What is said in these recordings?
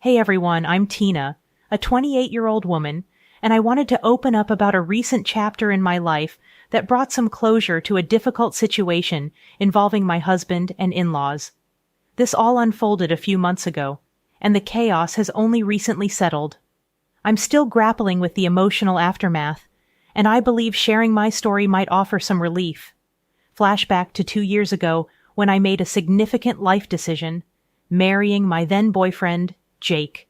Hey everyone, I'm Tina, a 28-year-old woman, and I wanted to open up about a recent chapter in my life that brought some closure to a difficult situation involving my husband and in-laws. This all unfolded a few months ago, and the chaos has only recently settled. I'm still grappling with the emotional aftermath, and I believe sharing my story might offer some relief. Flashback to 2 years ago when I made a significant life decision, marrying my then boyfriend, Jake.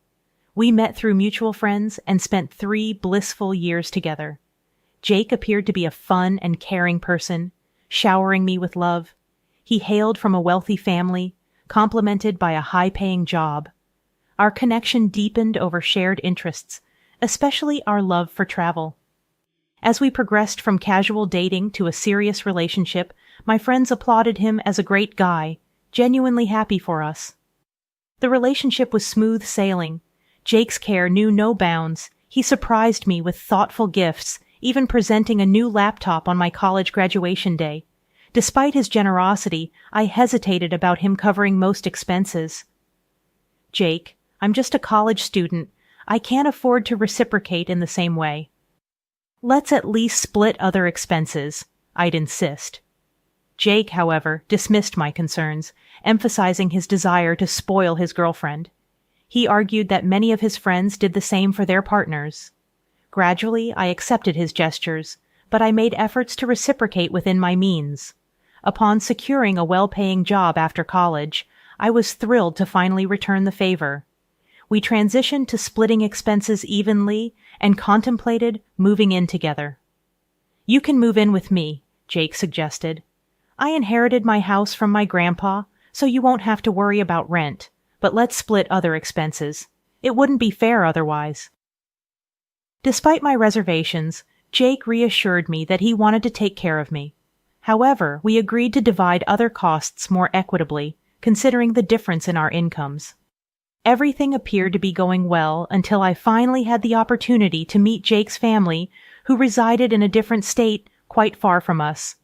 We met through mutual friends and spent 3 blissful years together. Jake appeared to be a fun and caring person, showering me with love. He hailed from a wealthy family, complemented by a high-paying job. Our connection deepened over shared interests, especially our love for travel. As we progressed from casual dating to a serious relationship, my friends applauded him as a great guy, genuinely happy for us. The relationship was smooth sailing. Jake's care knew no bounds. He surprised me with thoughtful gifts, even presenting a new laptop on my college graduation day. Despite his generosity, I hesitated about him covering most expenses. Jake, I'm just a college student. I can't afford to reciprocate in the same way. Let's at least split other expenses, I'd insist. Jake, however, dismissed my concerns, emphasizing his desire to spoil his girlfriend. He argued that many of his friends did the same for their partners. Gradually, I accepted his gestures, but I made efforts to reciprocate within my means. Upon securing a well-paying job after college, I was thrilled to finally return the favor. We transitioned to splitting expenses evenly and contemplated moving in together. You can move in with me, Jake suggested. I inherited my house from my grandpa, so you won't have to worry about rent, but let's split other expenses. It wouldn't be fair otherwise. Despite my reservations, Jake reassured me that he wanted to take care of me. However, we agreed to divide other costs more equitably, considering the difference in our incomes. Everything appeared to be going well until I finally had the opportunity to meet Jake's family, who resided in a different state quite far from us.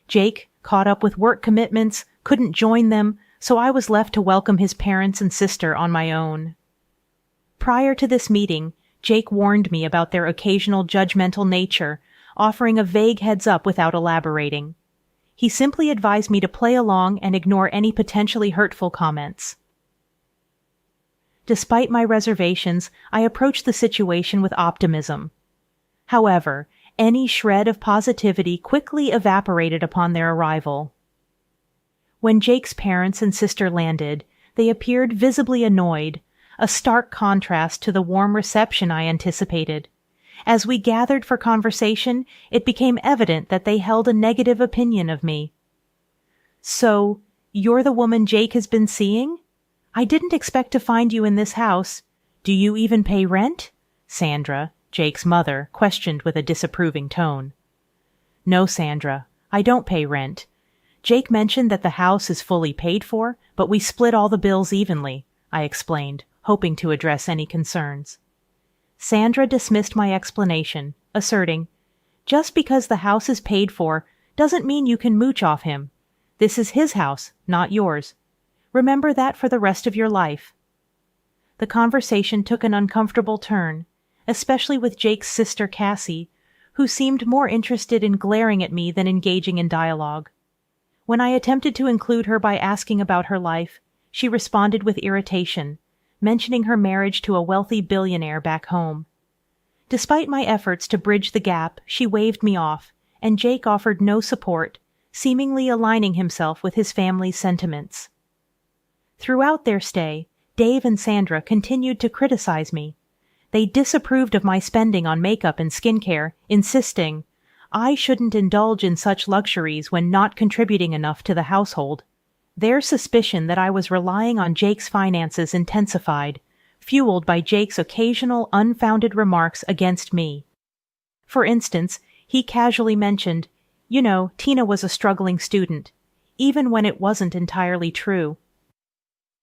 Jake, caught up with work commitments, couldn't join them, so I was left to welcome his parents and sister on my own. Prior to this meeting, Jake warned me about their occasional judgmental nature, offering a vague heads-up without elaborating. He simply advised me to play along and ignore any potentially hurtful comments. Despite my reservations, I approached the situation with optimism. However, any shred of positivity quickly evaporated upon their arrival. When Jake's parents and sister landed, they appeared visibly annoyed, a stark contrast to the warm reception I anticipated. As we gathered for conversation, it became evident that they held a negative opinion of me. So, you're the woman Jake has been seeing? I didn't expect to find you in this house. Do you even pay rent? Sandra, Jake's mother, questioned with a disapproving tone. No, Sandra, I don't pay rent. Jake mentioned that the house is fully paid for, but we split all the bills evenly, I explained, hoping to address any concerns. Sandra dismissed my explanation, asserting, just because the house is paid for doesn't mean you can mooch off him. This is his house, not yours. Remember that for the rest of your life. The conversation took an uncomfortable turn, especially with Jake's sister Cassie, who seemed more interested in glaring at me than engaging in dialogue. When I attempted to include her by asking about her life, she responded with irritation, mentioning her marriage to a wealthy billionaire back home. Despite my efforts to bridge the gap, she waved me off, and Jake offered no support, seemingly aligning himself with his family's sentiments. Throughout their stay, Dave and Sandra continued to criticize me. They disapproved of my spending on makeup and skincare, insisting I shouldn't indulge in such luxuries when not contributing enough to the household. Their suspicion that I was relying on Jake's finances intensified, fueled by Jake's occasional unfounded remarks against me. For instance, he casually mentioned, Tina was a struggling student, even when it wasn't entirely true.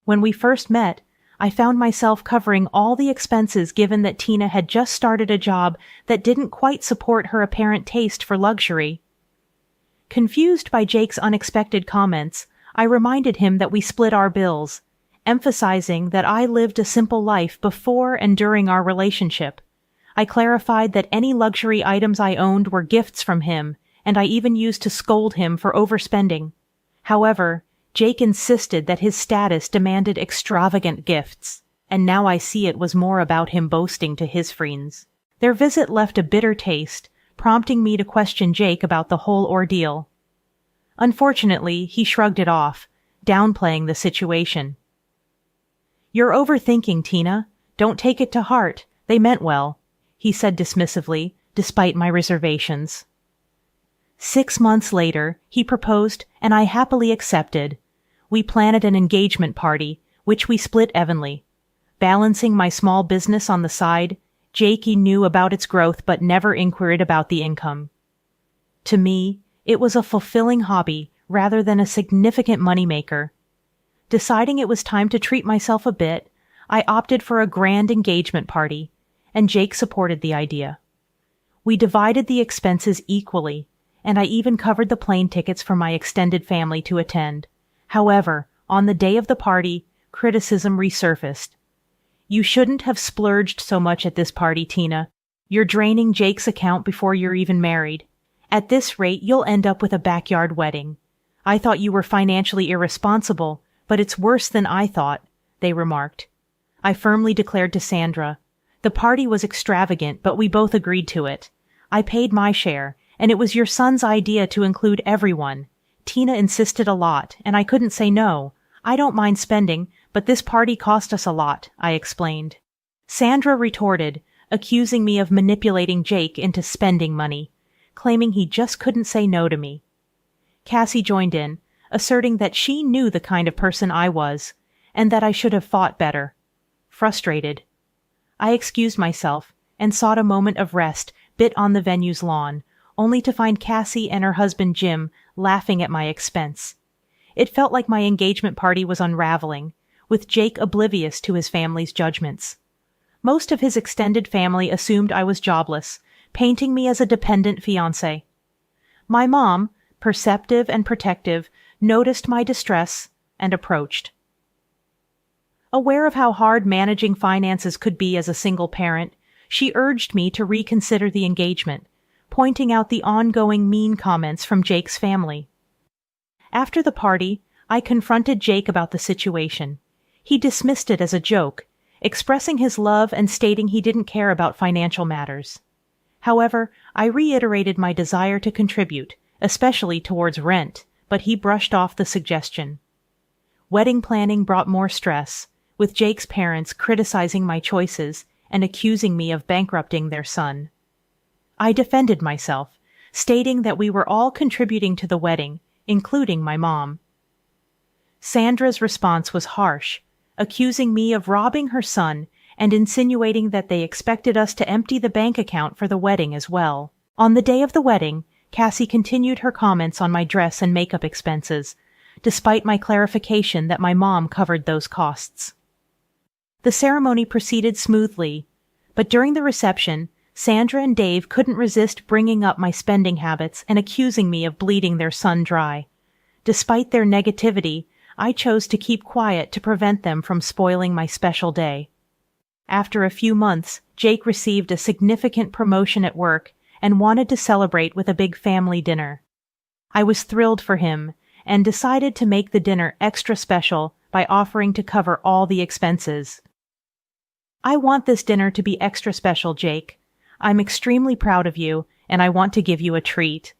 When we first met, I found myself covering all the expenses given that Tina had just started a job that didn't quite support her apparent taste for luxury. Confused by Jake's unexpected comments, I reminded him that we split our bills, emphasizing that I lived a simple life before and during our relationship. I clarified that any luxury items I owned were gifts from him, and I even used to scold him for overspending. However, Jake insisted that his status demanded extravagant gifts, and now I see it was more about him boasting to his friends. Their visit left a bitter taste, prompting me to question Jake about the whole ordeal. Unfortunately, he shrugged it off, downplaying the situation. "You're overthinking, Tina. Don't take it to heart. They meant well," he said dismissively, despite my reservations. 6 months later, he proposed, and I happily accepted. We planned an engagement party, which we split evenly. Balancing my small business on the side, Jakey knew about its growth but never inquired about the income. To me, it was a fulfilling hobby rather than a significant moneymaker. Deciding it was time to treat myself a bit, I opted for a grand engagement party, and Jake supported the idea. We divided the expenses equally, and I even covered the plane tickets for my extended family to attend. However, on the day of the party, criticism resurfaced. "You shouldn't have splurged so much at this party, Tina. You're draining Jake's account before you're even married. At this rate, you'll end up with a backyard wedding. I thought you were financially irresponsible, but it's worse than I thought," they remarked. I firmly declared to Sandra, "The party was extravagant, but we both agreed to it. I paid my share, and it was your son's idea to include everyone. Tina insisted a lot, and I couldn't say no. I don't mind spending, but this party cost us a lot," I explained. Sandra retorted, accusing me of manipulating Jake into spending money, claiming he just couldn't say no to me. Cassie joined in, asserting that she knew the kind of person I was, and that I should have fought better. Frustrated, I excused myself and sought a moment of rest bit on the venue's lawn, only to find Cassie and her husband Jim laughing at my expense. It felt like my engagement party was unraveling, with Jake oblivious to his family's judgments. Most of his extended family assumed I was jobless, painting me as a dependent fiancé. My mom, perceptive and protective, noticed my distress and approached. Aware of how hard managing finances could be as a single parent, she urged me to reconsider the engagement, pointing out the ongoing mean comments from Jake's family. After the party, I confronted Jake about the situation. He dismissed it as a joke, expressing his love and stating he didn't care about financial matters. However, I reiterated my desire to contribute, especially towards rent, but he brushed off the suggestion. Wedding planning brought more stress, with Jake's parents criticizing my choices and accusing me of bankrupting their son. I defended myself, stating that we were all contributing to the wedding, including my mom. Sandra's response was harsh, accusing me of robbing her son and insinuating that they expected us to empty the bank account for the wedding as well. On the day of the wedding, Cassie continued her comments on my dress and makeup expenses, despite my clarification that my mom covered those costs. The ceremony proceeded smoothly, but during the reception, Sandra and Dave couldn't resist bringing up my spending habits and accusing me of bleeding their son dry. Despite their negativity, I chose to keep quiet to prevent them from spoiling my special day. After a few months, Jake received a significant promotion at work and wanted to celebrate with a big family dinner. I was thrilled for him and decided to make the dinner extra special by offering to cover all the expenses. "I want this dinner to be extra special, Jake. I'm extremely proud of you, and I want to give you a treat."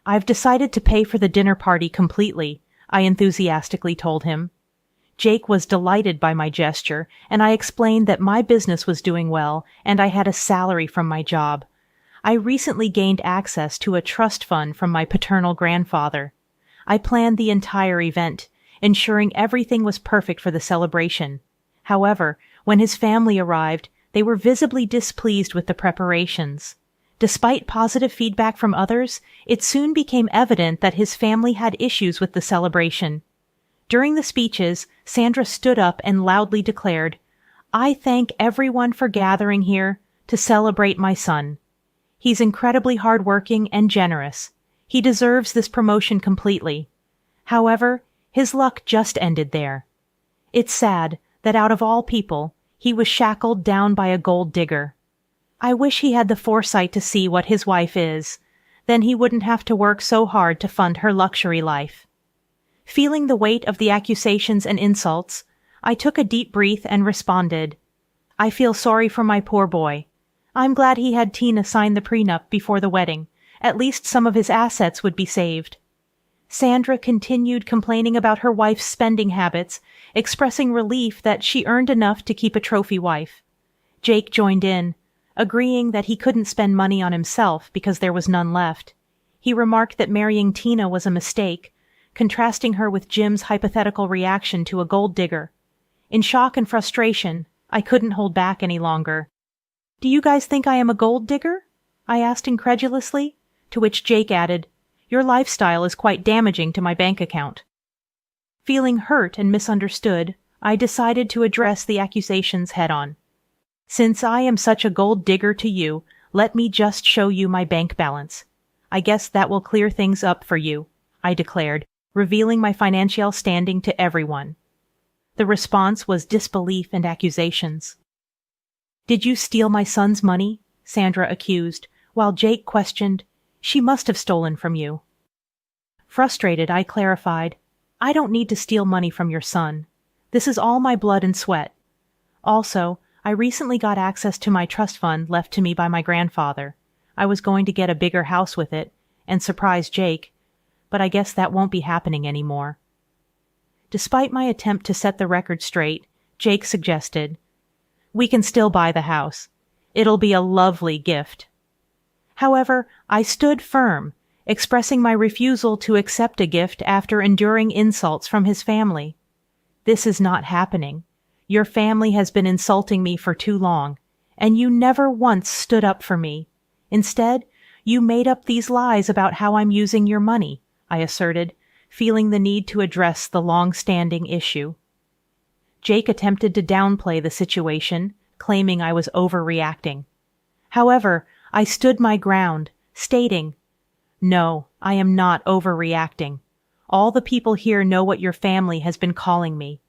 "I've decided to pay for the dinner party completely," I enthusiastically told him. Jake was delighted by my gesture, and I explained that my business was doing well and I had a salary from my job. I recently gained access to a trust fund from my paternal grandfather. I planned the entire event, ensuring everything was perfect for the celebration. However, when his family arrived, they were visibly displeased with the preparations. Despite positive feedback from others, it soon became evident that his family had issues with the celebration. During the speeches, Sandra stood up and loudly declared, "I thank everyone for gathering here to celebrate my son. He's incredibly hardworking and generous. He deserves this promotion completely. However, his luck just ended there." It's sad that out of all people, he was shackled down by a gold digger. I wish he had the foresight to see what his wife is. Then he wouldn't have to work so hard to fund her luxury life. Feeling the weight of the accusations and insults, I took a deep breath and responded, I feel sorry for my poor boy. I'm glad he had Tina sign the prenup before the wedding. At least some of his assets would be saved. Sandra continued complaining about her wife's spending habits, expressing relief that she earned enough to keep a trophy wife. Jake joined in, agreeing that he couldn't spend money on himself because there was none left. He remarked that marrying Tina was a mistake, contrasting her with Jim's hypothetical reaction to a gold digger. In shock and frustration, I couldn't hold back any longer. Do you guys think I am a gold digger? I asked incredulously, to which Jake added, Your lifestyle is quite damaging to my bank account. Feeling hurt and misunderstood, I decided to address the accusations head-on. Since I am such a gold digger to you, let me just show you my bank balance. I guess that will clear things up for you, I declared, revealing my financial standing to everyone. The response was disbelief and accusations. Did you steal my son's money? Sandra accused, while Jake questioned, She must have stolen from you. Frustrated, I clarified, I don't need to steal money from your son. This is all my blood and sweat. Also, I recently got access to my trust fund left to me by my grandfather. I was going to get a bigger house with it and surprise Jake, but I guess that won't be happening anymore. Despite my attempt to set the record straight, Jake suggested, We can still buy the house. It'll be a lovely gift. However, I stood firm, expressing my refusal to accept a gift after enduring insults from his family. This is not happening. Your family has been insulting me for too long, and you never once stood up for me. Instead, you made up these lies about how I'm using your money, I asserted, feeling the need to address the long-standing issue. Jake attempted to downplay the situation, claiming I was overreacting. However, I stood my ground, stating, No, I am not overreacting. All the people here know what your family has been calling me.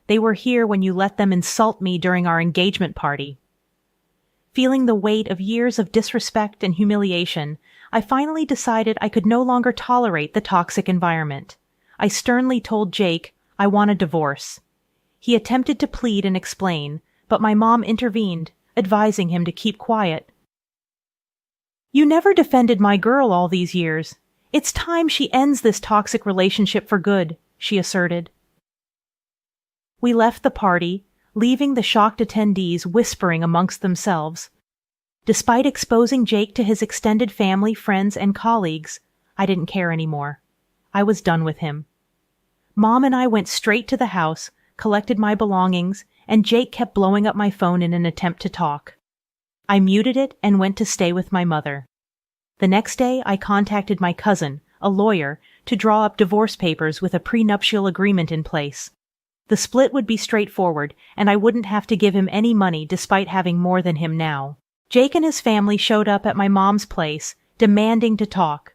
They were here when you let them insult me during our engagement party. Feeling the weight of years of disrespect and humiliation, I finally decided I could no longer tolerate the toxic environment. I sternly told Jake I want a divorce. He attempted to plead and explain, but my mom intervened, advising him to keep quiet. You never defended my girl all these years. It's time she ends this toxic relationship for good, she asserted. We left the party, leaving the shocked attendees whispering amongst themselves. Despite exposing Jake to his extended family, friends, and colleagues, I didn't care anymore. I was done with him. Mom and I went straight to the house, collected my belongings, and Jake kept blowing up my phone in an attempt to talk. I muted it and went to stay with my mother. The next day, I contacted my cousin, a lawyer, to draw up divorce papers with a prenuptial agreement in place. The split would be straightforward, and I wouldn't have to give him any money despite having more than him now. Jake and his family showed up at my mom's place, demanding to talk.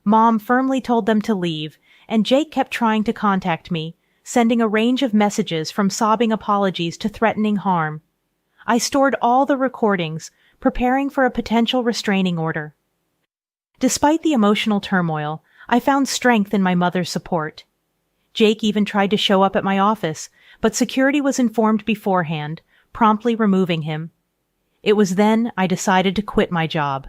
Mom firmly told them to leave, and Jake kept trying to contact me, sending a range of messages from sobbing apologies to threatening harm. I stored all the recordings, preparing for a potential restraining order. Despite the emotional turmoil, I found strength in my mother's support. Jake even tried to show up at my office, but security was informed beforehand, promptly removing him. It was then I decided to quit my job.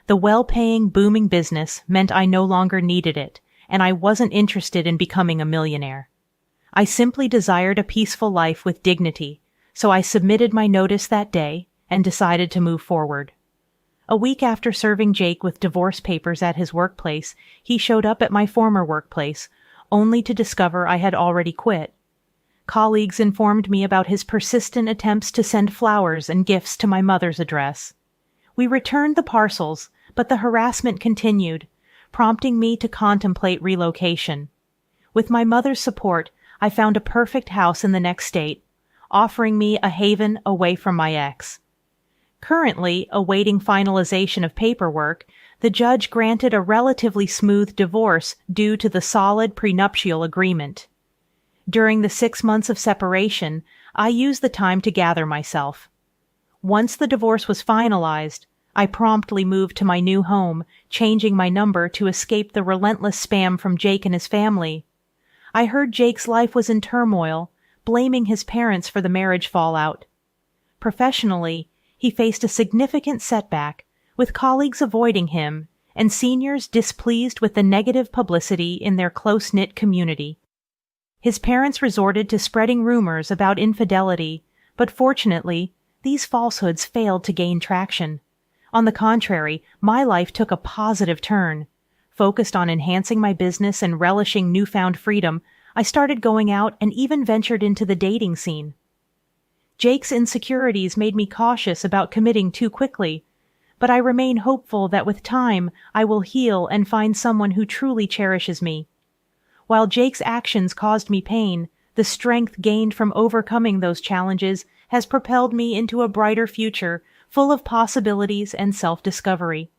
The well-paying, booming business meant I no longer needed it, and I wasn't interested in becoming a millionaire. I simply desired a peaceful life with dignity, so I submitted my notice that day and decided to move forward. A week after serving Jake with divorce papers at his workplace, he showed up at my former workplace, only to discover I had already quit. Colleagues informed me about his persistent attempts to send flowers and gifts to my mother's address. We returned the parcels, but the harassment continued, prompting me to contemplate relocation. With my mother's support, I found a perfect house in the next state, offering me a haven away from my ex. Currently, awaiting finalization of paperwork, the judge granted a relatively smooth divorce due to the solid prenuptial agreement. During the 6 months of separation, I used the time to gather myself. Once the divorce was finalized, I promptly moved to my new home, changing my number to escape the relentless spam from Jake and his family. I heard Jake's life was in turmoil, blaming his parents for the marriage fallout. Professionally, he faced a significant setback, with colleagues avoiding him and seniors displeased with the negative publicity in their close-knit community. His parents resorted to spreading rumors about infidelity, but fortunately, these falsehoods failed to gain traction. On the contrary, my life took a positive turn. Focused on enhancing my business and relishing newfound freedom, I started going out and even ventured into the dating scene. Jake's insecurities made me cautious about committing too quickly, but I remain hopeful that with time I will heal and find someone who truly cherishes me. While Jake's actions caused me pain, the strength gained from overcoming those challenges has propelled me into a brighter future, full of possibilities and self-discovery.